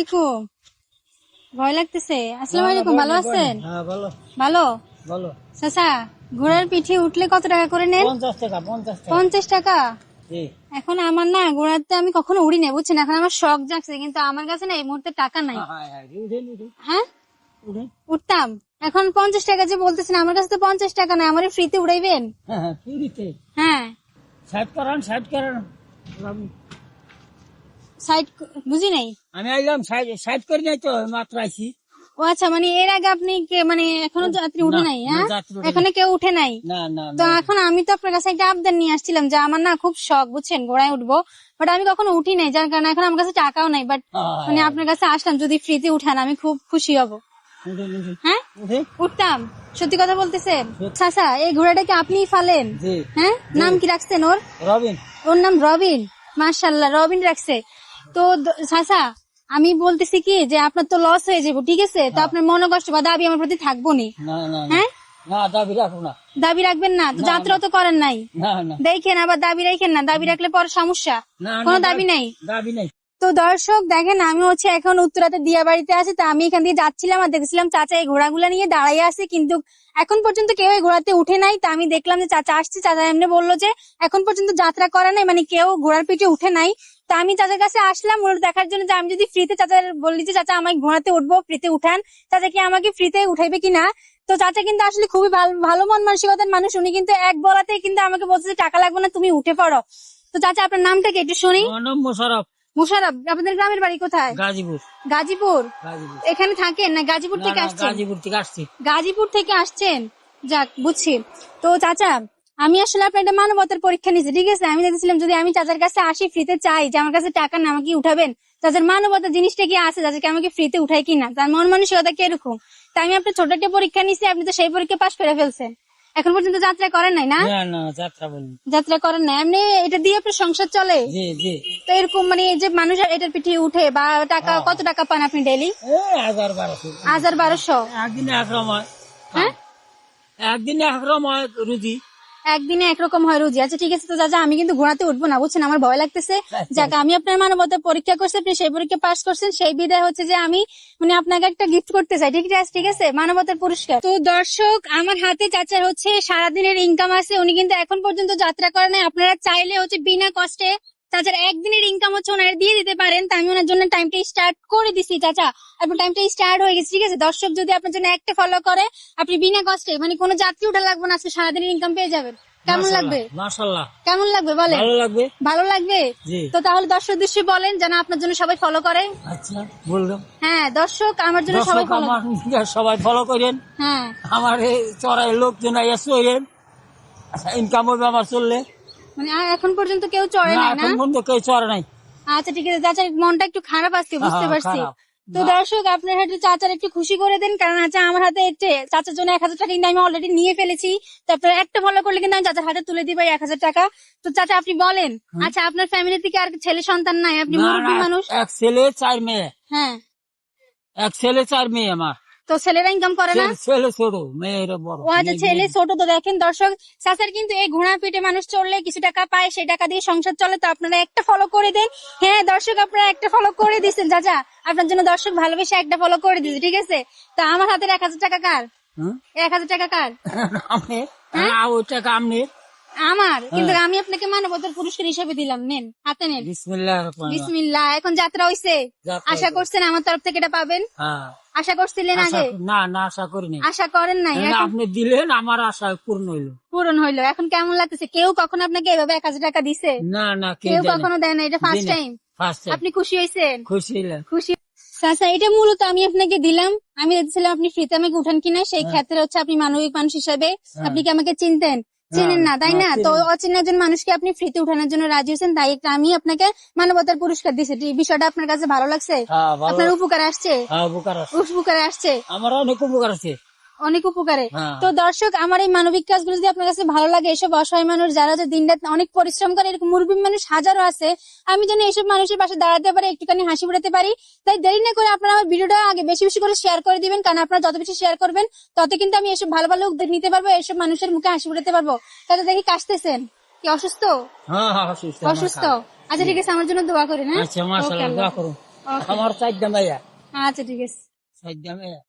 আলাইকুম। ভয় লাগতেছে। আসসালামু আলাইকুম, ভালো আছেন? হ্যাঁ ভালো ভালো। ভালো। চাচা, ঘোড়ার পিঠে উঠলে কত টাকা করে নেন? 50 টাকা 50 টাকা। 50 টাকা। জি। এখন আমার না ঘোড়াতে আমি কখনো উড়ি না, বুঝছেন? এখন আমার শখ জাগছে, কিন্তু আমার কাছে না এই মুহূর্তে টাকা নাই। উঠেন উঠেন হ্যাঁ, উঠেন। উঠতাম। এখন 50 টাকা যে বলতেছেন, আমার কাছে তো 50 টাকা নাই। আমার ফ্রিতে উড়াইবেন? হ্যাঁ হ্যাঁ ফ্রিতে। হ্যাঁ। সাইড করান সাইড করান। সাইড বুঝি নাই। আমি আইলাম সাইড সাইড করে নাই তো মাত্র আইছি। ও আচ্ছা, মানে এর আগে আপনি মানে এখনো যাত্রী উঠে না, নাই? না, হ্যাঁ, যাত্রী উঠে এখানে কেউ উঠে নাই। না না তো না। এখন আমি তো আপনার কাছে একটা আবদার নিয়ে আসছিলাম যে আমার না খুব শখ, বুঝছেন, ঘোড়ায় উঠবো, বাট আমি কখনো উঠি নাই, যার কারণে এখন আমার কাছে টাকাও নাই। বাট মানে আপনার কাছে আসলাম, যদি ফ্রিতে উঠান আমি খুব খুশি হব। উঠেন উঠেন হ্যাঁ, উঠেন। উঠতাম। সত্যি কথা বলতেছেন? চাচা, এই ঘোড়াটাকে আপনিই ফালেন? জি। হ্যাঁ, নাম কি রাখছেন ওর? রবিন। ওর নাম রবিন? মাশাআল্লাহ, রবিন রাখছে। তো চাচা, আমি বলতেছি কি যে আপনার তো লস হয়ে যাবো, ঠিক আছে? তো আপনার মনে কষ্ট বা দাবি আমার প্রতি থাকবো নি। না না না হ্যাঁ, না দাবি রাখো না। দাবি রাখবেন না তো? যাত্রা তো করেন নাই, না না দেখেন আবার দাবি রাখেন না। দাবি রাখলে পরে সমস্যা। না কোনো দাবি নাই। দাবি নাই। তো দর্শক দেখেন, আমি হচ্ছে এখন উত্তরাতে দিয়া বাড়িতে আছি। তো আমি এখান দিয়ে যাচ্ছিলাম আর দেখছিলাম চাচা এই ঘোড়াগুলা নিয়ে দাঁড়াইয়ে আছে, কিন্তু এখন পর্যন্ত কেউ এই ঘোড়াতে উঠে নাই। তো আমি দেখলাম যে চাচা আসছে। চাচা এমনি বললো যে এখন পর্যন্ত যাত্রা করে নাই, মানে কেউ ঘোড়ার পিঠে উঠে নাই। তো আমি চাচার কাছে আসলাম ওর দেখার জন্য যে আমি যদি ফ্রিতে, চাচার বললি যে চাচা আমাকে ঘোড়াতে উঠবো, ফ্রিতে উঠান, চাচা কি আমাকে ফ্রিতে উঠাইবে কিনা? তো চাচা কিন্তু আসলে খুবই ভালো মন মানসিকতার মানুষ। উনি কিন্তু এক বলাতে কিন্তু আমাকে বলছে যে টাকা লাগবে না, তুমি উঠে পড়ো। তো চাচা আপনার নামটা কি একটু শুনি? আমার নাম মোশাররফ। মুশারফ। আপনাদের গ্রামের বাড়ি কোথায়? গাজীপুর। গাজীপুর। গাজীপুর। এখানে থাকেন না গাজীপুর না থেকে না আসছেন? গাজীপুর থেকে আসছি। গাজীপুর থেকে আসছেন, যাক বুঝছি। তো চাচা, আমি আসলে আপনার একটা মানবতার পরীক্ষা নিয়েছি, ঠিক আছে? আমি দেখছিলাম যদি আমি চাচার কাছে আসি ফ্রিতে চাই যে আমার কাছে টাকা না, আমাকে উঠাবেন? চাচার মানবতা জিনিসটা কি আছে? চাচাকে আমাকে ফ্রিতে উঠাই কিনা, তার মন মানসিকতা কিরকম? তাই আমি আপনার ছোট একটা পরীক্ষা নিয়েছি, আপনি তো সেই পরীক্ষা পাশ করে ফেলছেন। এখন পর্যন্ত যাত্রা করেন নাই না? না না যাত্রা বলি। যাত্রা করেন না, এমনি এটা দিয়ে আপনার সংসার চলে? জি জি। তো এরকম মানে এই যে মানুষ এটার পিঠে উঠে বা টাকা, কত টাকা পান আপনি ডেইলি? 1000-1200। 1000-1200? একদিনে একরকম হয়। হ্যাঁ, একদিনে একরকম হয় রুজি। একদিনে একরকম হয় রুজি। আচ্ছা ঠিক আছে। তো চাচা আমি কিন্তু ঘোড়াতে উঠবো না, বুঝছেন, আমার ভয় লাগতেছে। যাক, আমি আপনার মানবতা পরীক্ষা করছি, আপনি সেই পরীক্ষা পাস করছেন, সেই বিদায় হচ্ছে যে আমি মানে আপনাকে একটা গিফট করতে চাই, ঠিক আছে? ঠিক আছে, মানবতার পুরস্কার। তো দর্শক, আমার হাতে চাচার হচ্ছে সারাদিনের ইনকাম আছে। উনি কিন্তু এখন পর্যন্ত যাত্রা করে নাই। আপনারা চাইলে হচ্ছে বিনা কষ্টে চাচার একদিনের ইনকাম হচ্ছে ওনারা দিয়ে দিতে পারেন। তা আমি ওনার জন্য টাইমটা স্টার্ট করে দিছি। চাচা, আপনার টাইমটা স্টার্ট হয়ে গেছে, ঠিক আছে? দর্শক যদি আপনার জন্য একটা ফলো করে, আপনি বিনা কষ্টে মানে কোনো যাত্রী উঠা লাগবে না, আজকে সারাদিনের ইনকাম পেয়ে যাবেন। কেমন লাগবে? মাশাআল্লাহ। কেমন লাগবে বলেন? ভালো লাগবে। ভালো লাগবে? জি। তো তাহলে দর্শক দৃষ্টি বলেন যেন আপনার জন্য সবাই ফলো করে। আচ্ছা বললাম। হ্যাঁ দর্শক, আমার জন্য সবাই ফলো। সবাই ফলো করেন। হ্যাঁ, আমার এই চড়াই লোকজন চলেন। আচ্ছা ইনকাম হবে আমার চললে। মানে এখন পর্যন্ত কেউ চড়ে না নাই না? এখন পর্যন্ত কেউ চড়ে নাই। আচ্ছা ঠিক আছে, চাচার মনটা একটু খারাপ আজকে, বুঝতে হ্যাঁ, পারছি। খারাপ। তো দর্শক, আপনার হাতে চাচার একটু খুশি করে দেন, কারণ আচ্ছা আমার হাতে চাচার জন্য 1000 টাকা কিন্তু আমি অলরেডি নিয়ে ফেলেছি। তো আপনার একটা ফলো করলে কিন্তু আমি চাচার হাতে তুলে দিব 1000 টাকা। তো চাচা আপনি বলেন, আচ্ছা আপনার ফ্যামিলি থেকে আর ছেলে সন্তান নাই? আপনি না মুরব্বী না মানুষ। এক ছেলে 4 মেয়ে। হ্যাঁ, এক ছেলে 4 মেয়ে আমার। তো ছেলেরা ইনকাম করে না? ছেলে ছোট মেয়েরা বড়। ও আচ্ছা, ছেলে ছোট। তো দেখেন দর্শক, চাচার কিন্তু এই ঘোড়া পিঠে মানুষ চললে কিছু টাকা পায়, সেই টাকা দিয়ে সংসার চলে। তো আপনারা একটা ফলো করে দেন। হ্যাঁ দর্শক, আপনারা একটা ফলো করে দিচ্ছেন। চাচা আপনার জন্য দর্শক ভালোবেসে একটা ফলো করে দিচ্ছে, ঠিক আছে? তো আমার হাতের 1000 টাকা কার? 1000 টাকা কার? আপনি ওই টাকা আপনি। আমার, কিন্তু আমি আপনাকে মানবতার পুরস্কার হিসেবে দিলাম, নেন, হাতে নেন। বিসমিল্লাহির রহমানির রহিম। বিসমিল্লাহ। এখন যাত্রা হইছে, আশা করছেন আমার তরফ থেকে এটা পাবেন? হ্যাঁ। আশা করছিলেন আগে? না না আশা করিনি। আশা করেন নাই? আপনি দিলেন আমার আশা পূর্ণ হইলো। পূরণ হইলো। এখন কেমন লাগতেছে? কেউ কখনো আপনাকে এভাবে 1000 টাকা দিছে? না না কেউ কখনো দেয় না, এটা ফার্স্ট টাইম। First time. আপনি খুশি হয়েছেন? খুশি হইলাম। খুশি। আচ্ছা, এটা মূলত আমি আপনাকে দিলাম। আমি দেখছিলাম আপনি ফ্রিতে আমাকে উঠান কিনা, সেই ক্ষেত্রে হচ্ছে আপনি মানবিক মানুষ হিসেবে আপনি কি আমাকে চিনতেন? চেনেন না, তাই না? তো অচেনা একজন মানুষকে আপনি ফ্রিতে উঠানোর জন্য রাজি হয়েছেন, তাই একটা আমি আপনাকে মানবতার পুরস্কার দিচ্ছি। এই বিষয়টা আপনার কাছে ভালো লাগছে? আপনার উপকার আসছে? উপকারে আসছে। আমার অনেক উপকার আছে, অনেক উপকারে। তো দর্শক, আমার এই মানবিক কাজগুলো যদি আপনার কাছে ভালো লাগে, এসব অসহায় মানুষ যারা হচ্ছে দিন রাত অনেক পরিশ্রম করে, এরকম মুরব্বী মানুষ হাজারো আছে, আমি যেন এইসব মানুষের পাশে দাঁড়াতে পারি, একটুখানি হাসি ফুটাতে পারি। তাই দেরি না করে আপনারা আমার ভিডিওটা আগে বেশি বেশি করে শেয়ার করে দিবেন, কারণ আপনারা যত বেশি শেয়ার করবেন তত কিন্তু আমি এসব ভালো ভালো উদ্যোগ নিতে পারবো, এসব মানুষের মুখে হাসি ফুটাতে পারবো। তাতে দেখি কাশতেছেন কি? অসুস্থ? অসুস্থ। আচ্ছা ঠিক আছে, আমার জন্য দোয়া করেন। হ্যাঁ, আচ্ছা মাশাআল্লাহ, দোয়া করুন। Okay. আমার চারটা মাইয়া আচ্ছা ঠিক আছে। চারটা মাইয়া